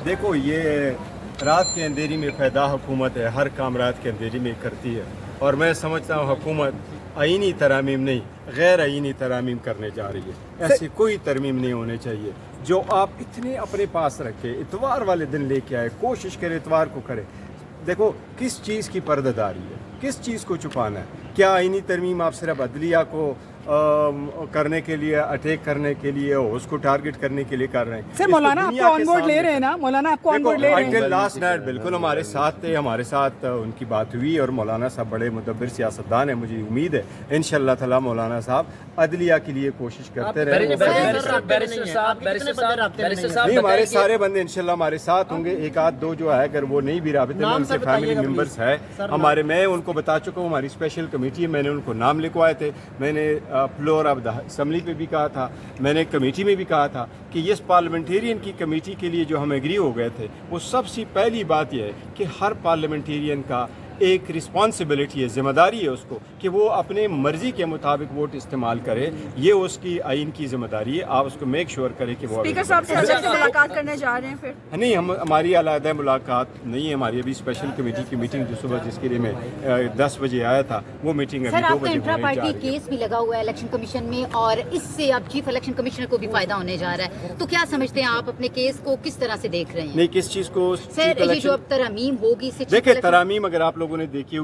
देखो, ये रात के अंधेरी में पैदा हुकूमत है, हर काम रात के अंधेरी में करती है। और मैं समझता हूँ हुकूमत आईनी तरामीम नहीं, गैर आईनी तरामीम करने जा रही है। ऐसी कोई तरमीम नहीं होनी चाहिए जो आप इतने अपने पास रखे, इतवार वाले दिन लेके आए, कोशिश करे इतवार को करे। देखो, किस चीज़ की पर्दादारी है, किस चीज़ को छुपाना है? क्या आईनी तरमीम आप सिर्फ अदलिया को करने के लिए, अटैक करने के लिए, उसको टारगेट करने के लिए कर रहे हैं? सर, मौलाना आपको ऑन बोर्ड ले रहे हैं ना? मौलाना आपको ऑन बोर्ड ले रहे हैं? लास्ट नाइट बिल्कुल हमारे साथ थे, हमारे साथ उनकी बात हुई और मौलाना साहब बड़े मुदब्बिर सियासतदान है। मुझे उम्मीद है इंशाअल्लाह ताला मौलाना साहब अदलिया के लिए कोशिश करते रहे। नहीं, हमारे सारे बंदे इंशाअल्लाह हमारे साथ होंगे। एक आध दो जो है, अगर वो नहीं भी राबिते में, उनके फैमिली मेंबर्स है हमारे, मैं उनको बता चुका हूँ। हमारी स्पेशल कमेटी है, मैंने उनको नाम लिखवाए थे। मैंने फ्लोर ऑफ द असम्बली पे भी कहा था, मैंने कमेटी में भी कहा था कि इस पार्लियामेंटेरियन की कमेटी के लिए जो हम एग्री हो गए थे, वो सबसे पहली बात यह है कि हर पार्लियामेंटेरियन का एक रिस्पॉन्सिबिलिटी है, जिम्मेदारी है उसको कि वो अपने मर्जी के मुताबिक वोट इस्तेमाल करे। ये उसकी आइन की जिम्मेदारी है। आप उसको मेक श्योर करें कि वो स्पीकर साहब से अलग से मुलाकात करने जा रहे हैं फिर? नहीं, हमारी अलग मुलाकात नहीं है। हमारी अभी स्पेशल कमेटी की मीटिंग जो सुबह, जिसके लिए मैं 10 बजे आया था, वो मीटिंग अभी 2 बजे इंट्रा पार्टी केस भी लगा हुआ है इलेक्शन कमीशन में, और इससे अब चीफ इलेक्शन कमिश्नर को भी फायदा होने जा रहा है। तो क्या समझते हैं आप, अपने केस को किस तरह से देख रहे हैं? नहीं, किस चीज़ को? सर, ये जो अब तरामीम होगी, देखिए, तरामीम अगर आप लोगों ने देखी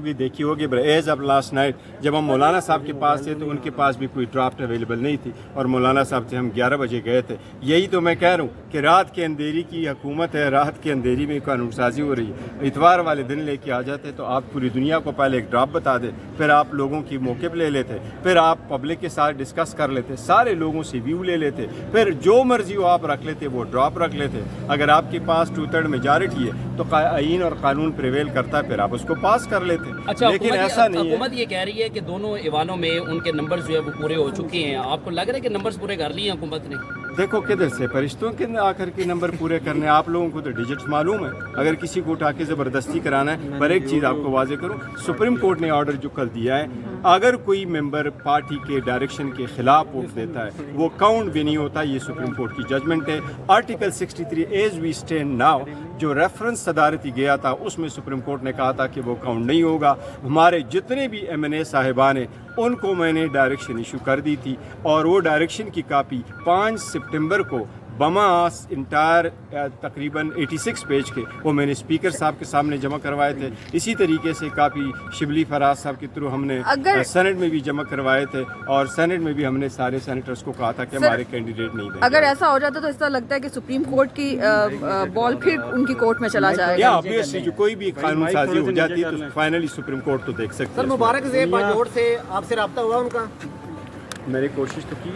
होगी एज ऑफ लास्ट नाइट जब हम मौलाना साहब के पास थे तो उनके पास भी कोई ड्राफ्ट अवेलेबल नहीं थी, और मौलाना साहब से हम 11 बजे गए थे। यही तो मैं कह रहा हूँ कि रात के अंधेरी की हुकूमत है, रात के अंधेरी में कानून साजी हो रही है। इतवार वाले दिन लेके आ जाते तो आप पूरी दुनिया को पहले एक ड्राफ्ट बता दे, फिर आप लोगों की मौके पर ले लेते, फिर आप पब्लिक के साथ डिस्कस कर लेते, सारे लोगों से व्यू ले लेते, फिर जो मर्जी हो आप रख लेते, वो ड्राफ्ट रख लेते। अगर आपके पास 2/3 मेजॉरिटी है तो आइन और कानून प्रिवेल करता है, फिर आप उसको पास कर लेते। अच्छा, लेकिन ऐसा नहीं है। हुकूमत ये कह रही है कि दोनों ईवानों में उनके नंबर्स जो है वो पूरे हो चुके हैं। आपको लग रहा है कि नंबर्स पूरे कर लिए हैं हुकूमत ने? देखो, किधर से फरिश्तों के आकर के नंबर पूरे करने? आप लोगों को तो डिजिट्स मालूम है। अगर किसी को उठा के ज़बरदस्ती कराना है, पर एक चीज़ आपको वाजे करूं, सुप्रीम कोर्ट ने ऑर्डर जो कल दिया है, अगर कोई मेंबर पार्टी के डायरेक्शन के खिलाफ वोट देता है, वो काउंट भी नहीं होता। ये सुप्रीम कोर्ट की जजमेंट है। Article 63 as we stand now, जो रेफरेंस सदारती गया था, उसमें सुप्रीम कोर्ट ने कहा था कि वो काउंट नहीं होगा। हमारे जितने भी MNA साहिबान हैं उनको मैंने डायरेक्शन इशू कर दी थी, और वो डायरेक्शन की कापी 5 सितंबर को बमास इंटायर तकरीबन 86 पेज के वो मैंने स्पीकर साहब के सामने जमा करवाए थे। इसी तरीके से कापी शिबली फराज साहब के थ्रू हमने सेनेट में भी जमा करवाए थे, और सेनेट में भी हमने सारे सेनेटर्स को कहा था कि हमारे कैंडिडेट नहीं देंगे। अगर ऐसा हो जाता तो ऐसा लगता है कि सुप्रीम कोर्ट की बॉल फिर उनकी कोर्ट में चला जाएगा? ऑब्वियसली जो कोई भी कानून साजी हो जाती है तो फाइनली सुप्रीम कोर्ट तो देख सकते हैं। मुबारक से आपसे रब्ता हुआ उनका? मैंने कोशिश तो की।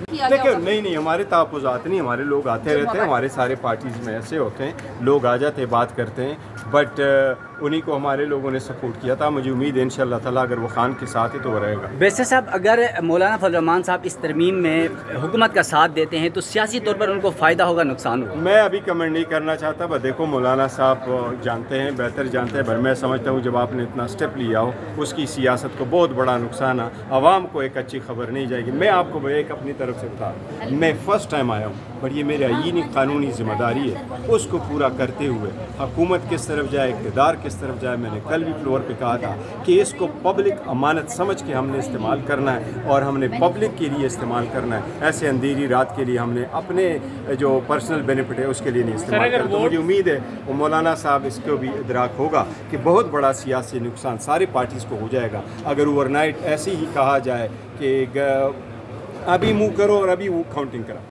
देखिए, नहीं, हमारे तहफ़्फ़ुज़ात नहीं, हमारे लोग आते रहते हैं, हमारे सारे पार्टीज़ में ऐसे होते हैं, लोग आ जाते बात करते हैं, बट उन्हीं को हमारे लोगों ने सपोर्ट किया था। मुझे उम्मीद है इंशाअल्लाह ताला अगर वो खान के साथ है तो वो रहेगा। वैसे साहब, अगर मौलाना फजल रहमान साहब इस तरमीम में हुकूमत का साथ देते हैं तो सियासी तौर पर उनको फ़ायदा होगा, नुकसान होगा? मैं अभी कमेंट नहीं करना चाहता, बस देखो मौलाना साहब जानते हैं, बेहतर जानते हैं, पर मैं समझता हूँ जब आपने इतना स्टेप लिया हो, उसकी सियासत को बहुत बड़ा नुकसान है, आवाम को एक अच्छी खबर नहीं जाएगी। मैं आपको एक अपनी तरफ से बता, मैं फ़र्स्ट टाइम आया हूँ, पर ये मेरी आईनी कानूनी जिम्मेदारी है, उसको पूरा करते हुए हुकूमत किस तरफ जाए, इक़्तिदार किस तरफ जाए। मैंने कल भी फ्लोर पे कहा था कि इसको पब्लिक अमानत समझ के हमने इस्तेमाल करना है, और हमने पब्लिक के लिए इस्तेमाल करना है। ऐसे अंधेरी रात के लिए हमने अपने जो पर्सनल बेनिफिट है उसके लिए नहीं इस्तेमाल करना। तो मुझे उम्मीद है वो मौलाना साहब इसको भी इदराक होगा कि बहुत बड़ा सियासी नुकसान सारी पार्टीज़ को हो जाएगा अगर ओवरनाइट ऐसे ही कहा जाए कि अभी मूव करो और अभी वो काउंटिंग करा।